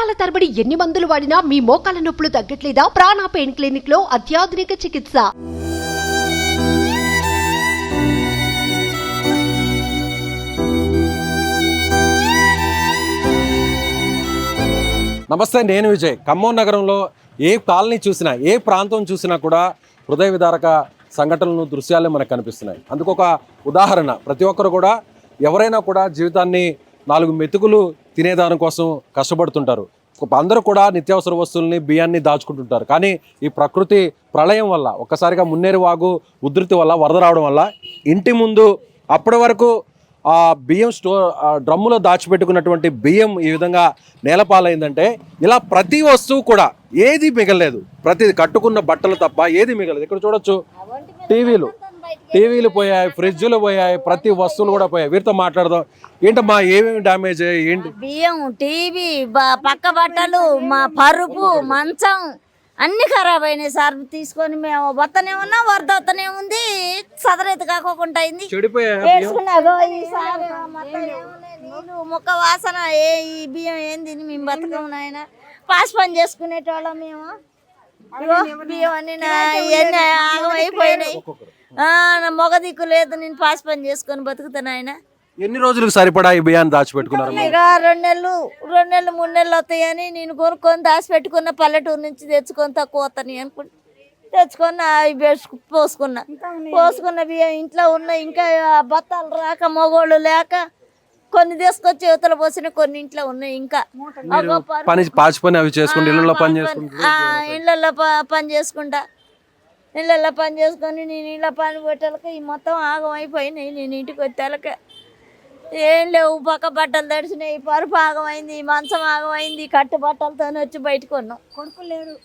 సంవత్సరాల తరబడి ఎన్ని మందులు వాడినా మీ మోకాల నొప్పులు తగ్గట్లేదా? ప్రాణ పెయిన్ క్లినిక్ లో అత్యాధునిక చికిత్స. నమస్తే, నేను విజయ్. ఖమ్మం నగరంలో ఏ కాలనీ చూసినా, ఏ ప్రాంతం చూసినా కూడా హృదయ విదారక సంఘటనలు, దృశ్యాలే మనకు కనిపిస్తున్నాయి. అందుకు ఒక ఉదాహరణ, ప్రతి ఒక్కరు కూడా ఎవరైనా కూడా జీవితాన్ని 4 మెతుకులు తినేదాని కోసం కష్టపడుతుంటారు. అందరూ కూడా నిత్యావసర వస్తువుల్ని, బియ్యాన్ని దాచుకుంటుంటారు. కానీ ఈ ప్రకృతి ప్రళయం వల్ల, ఒక్కసారిగా మున్నేరు వాగు ఉధృతి వల్ల, వరద రావడం వల్ల ఇంటి ముందు అప్పటి వరకు ఆ బియ్యం డ్రమ్ములో దాచిపెట్టుకున్నటువంటి బియ్యం ఈ విధంగా నేలపాలైందంటే, ఇలా ప్రతి వస్తువు కూడా ఏది మిగలలేదు. ప్రతి కట్టుకున్న బట్టలు తప్ప ఏది మిగలలేదు. ఇక్కడ చూడొచ్చు, టీవీలు పోయాయి, ఫ్రిడ్జ్లు పోయాయి, ప్రతి వస్తువులు కూడా పోయాయి. వీరితో మాట్లాడదాం. ఏంటమ్మా, ఏమేమి డ్యామేజ్? ఏంటి? బియ్యం, టీవీ, పక్క బట్టలు, మా పరుపు, మంచం అన్ని ఖరాబ్ అయినాయి సార్. తీసుకొని మేము వస్తనే ఉన్నా, వరద వస్తనే ఉంది, సదరైతే కాకోకుండా అయింది. నీళ్ళు మొక్క వాసన, ఈ బియ్యం ఏంది మేము బతకం నాయన. పాస్ పని చేసుకునేటోళ్ళం మేము. బియ్యం అన్ని ఆగమైపోయినాయి. మొగ దిక్కు లేదు, నేను పాస్ పని చేసుకొని బతుకుతాను ఆయన. ఎన్ని రోజులకు సరిపడా ఈ బియ్యాన్ని దాచిపెట్టుకున్నారు? ఇక 2 నెలలు 3 నెలలు వస్తాయని నేను కొనుక్కొని దాచిపెట్టుకున్న. పల్లెటూరు నుంచి తెచ్చుకొని తక్కువ వస్తాను అనుకుంటే తెచ్చుకొని అవి పోసుకున్న బియ్యం ఇంట్లో ఉన్నాయి. ఇంకా బత్తాలు రాక, మొగోళ్ళు లేక కొన్ని తీసుకొచ్చి యువతలు పోసిన, కొన్ని ఇంట్లో ఉన్నాయి. ఇంకా ఇళ్ళల్లో పని చేసుకుంటా, ఇళ్ళల్లో పని చేసుకొని నేను ఇళ్ళ పని పెట్టాలక ఈ మొత్తం ఆగం అయిపోయినాయి. నేను ఇంటికి వచ్చేలక ఏం లేవు. పక్క బట్టలు తడిచినాయి, పరుపు ఆగమైంది, మంచం ఆగమైంది. కట్టు బట్టలతో వచ్చి బయటకు ఉన్నాం. కొడుకు లేరు.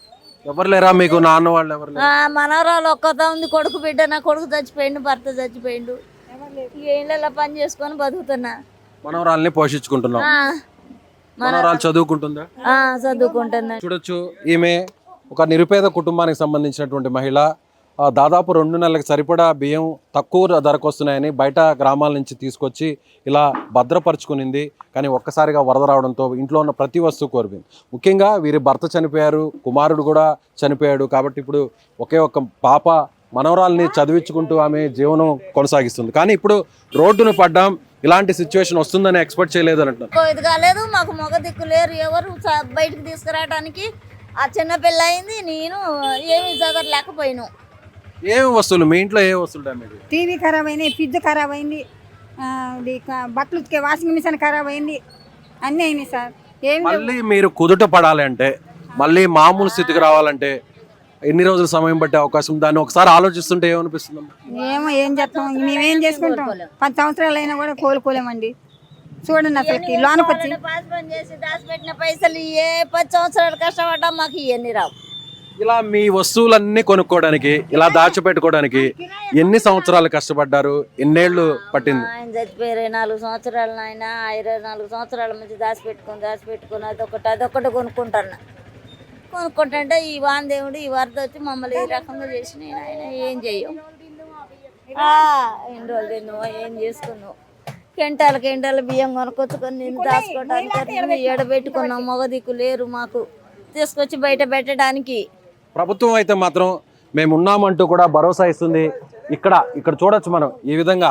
ఎవరు లేరా మీకు? నాన్న వాళ్ళు ఎవరు? మనవరాలు ఒక్కతో ఉంది, కొడుకు బిడ్డ. నా కొడుకు చచ్చిపోయిండు, భర్త చచ్చిపోయిండు. ఇళ్ళల్లో పని చేసుకొని బతుకుతున్నా. మనవరాల్ని పోషించుకుంటున్నాం. మనవరాలు చదువుకుంటుందా? చదువుకుంటున్నా. చూడొచ్చు, ఈమె ఒక నిరుపేద కుటుంబానికి సంబంధించినటువంటి మహిళ. దాదాపు 2 నెలలకు సరిపడా బియ్యం తక్కువ ధరకు వస్తున్నాయని బయట గ్రామాల నుంచి తీసుకొచ్చి ఇలా భద్రపరుచుకునింది. కానీ ఒక్కసారిగా వరద రావడంతో ఇంట్లో ఉన్న ప్రతి వస్తువు కోల్పోయింది. ముఖ్యంగా వీరి భర్త చనిపోయారు, కుమారుడు కూడా చనిపోయాడు. కాబట్టి ఇప్పుడు ఒకే ఒక పాప మనవరాల్ని చదివించుకుంటూ ఆమె జీవనం కొనసాగిస్తుంది. కానీ ఇప్పుడు రోడ్డును పడ్డాం, ఇలాంటి సిచ్యువేషన్ వస్తుందని ఎక్స్పెక్ట్ చేయలేదు అని అంటున్నారు. ఇది కాలేదు, మాకు మొగ దిక్కు లేరు, ఎవరు బయటకు తీసుకురావడానికి. ఆ చిన్న పిల్ల అయింది, నేను ఏమి చదవలేకపోయాను. ఏమి వస్తువులు మీ ఇంట్లో? ఏ వస్తువులు డ్యామేజ్? టీవీ ఖరాబ్ అయింది, ఫ్రిడ్జ్ ఖరాబ్ అయింది, బట్టలు ఉతికే వాషింగ్ మిషన్ ఖరాబ్ అయింది, అన్నీ అయినాయి సార్. మళ్ళీ మీరు కుదుట పడాలి అంటే, మళ్ళీ మామూలు స్థితికి రావాలంటే ఎన్ని రోజులు సమయం పట్టే అవకాశం? దాన్ని ఒకసారి ఆలోచిస్తుంటే ఏమనిపిస్తుంది? ఏం చేస్తాం, మేమేం చేసుకుంటాం. 10 సంవత్సరాలు అయినా కూడా కోలుకోలేమండి. చూడండి, అసలుకి లోనకి వచ్చి దాచిపెట్టిన పైసలు 10 సంవత్సరాలు కష్టపడ్డా మాకు ఇవన్నీ రావు. ఇలా మీ వస్తువులన్నీ కొనుక్కోవడానికి, ఇలా దాచిపెట్టుకోవడానికి ఎన్ని సంవత్సరాలు కష్టపడ్డారు? ఎన్నేళ్లు పట్టింది? ఆయన చచ్చిపోయి 24 సంవత్సరాలు. ఆయన 24 సంవత్సరాల నుంచి దాచిపెట్టుకుని అదొకటి కొనుక్కుంటుంటే ఈ వానదేవుడు ఈ వరద వచ్చి మమ్మల్ని ఈ రకంగా చేసిన. ఆయన ఏం చెయ్యం. ఎన్ని రోజులు తిన్నావు, ఏం చేసుకున్నావు? కెంటాల బియ్యం కొనుక్కొచ్చుకొని నేను దాచుకోవడానికి ఎడబెట్టుకున్నాం. మొగ దిక్కు లేరు మాకు తీసుకొచ్చి బయట పెట్టడానికి. ప్రభుత్వం అయితే మాత్రం మేము ఉన్నామంటూ కూడా భరోసా ఇస్తుంది. ఇక్కడ చూడొచ్చు మనం, ఈ విధంగా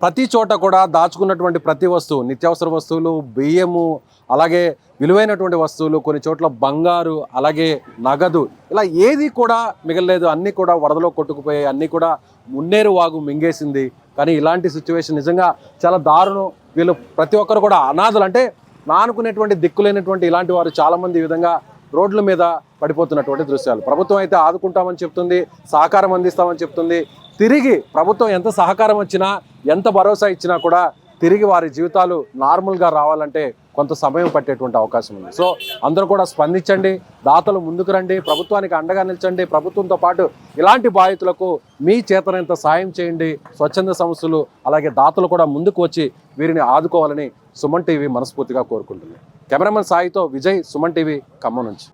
ప్రతి చోట కూడా దాచుకున్నటువంటి ప్రతి వస్తువు, నిత్యావసర వస్తువులు, బియ్యము, అలాగే విలువైనటువంటి వస్తువులు, కొన్ని చోట్ల బంగారు, అలాగే నగదు, ఇలా ఏది కూడా మిగలలేదు. అన్నీ కూడా వరదలో కొట్టుకుపోయాయి, అన్నీ కూడా మున్నేరు వాగు మింగేసింది. కానీ ఇలాంటి సిచ్యువేషన్ నిజంగా చాలా దారుణం. వీళ్ళు ప్రతి ఒక్కరు కూడా అనాథలు, అంటే నానుకునేటువంటి దిక్కులేనటువంటి ఇలాంటి వారు చాలామంది ఈ విధంగా రోడ్ల మీద పడిపోతున్నటువంటి దృశ్యాలు. ప్రభుత్వం అయితే ఆదుకుంటామని చెప్తుంది, సహకారం అందిస్తామని చెప్తుంది. తిరిగి ప్రభుత్వం ఎంత సహకారం వచ్చినా, ఎంత భరోసా ఇచ్చినా కూడా తిరిగి వారి జీవితాలు నార్మల్గా రావాలంటే కొంత సమయం పట్టేటువంటి అవకాశం ఉంది. సో అందరూ కూడా స్పందించండి, దాతలు ముందుకు రండి, ప్రభుత్వానికి అండగా నిల్చండి. ప్రభుత్వంతో పాటు ఇలాంటి బాధితులకు మీ చేతనంత సాయం చేయండి. స్వచ్ఛంద సంస్థలు అలాగే దాతలు కూడా ముందుకు వచ్చి వీరిని ఆదుకోవాలని సుమన్ టీవీ మనస్ఫూర్తిగా కోరుకుంటుంది. కెమెరామెన్ సాయితో విజయ్, సుమన్ టీవీ, ఖమ్మం నుంచి.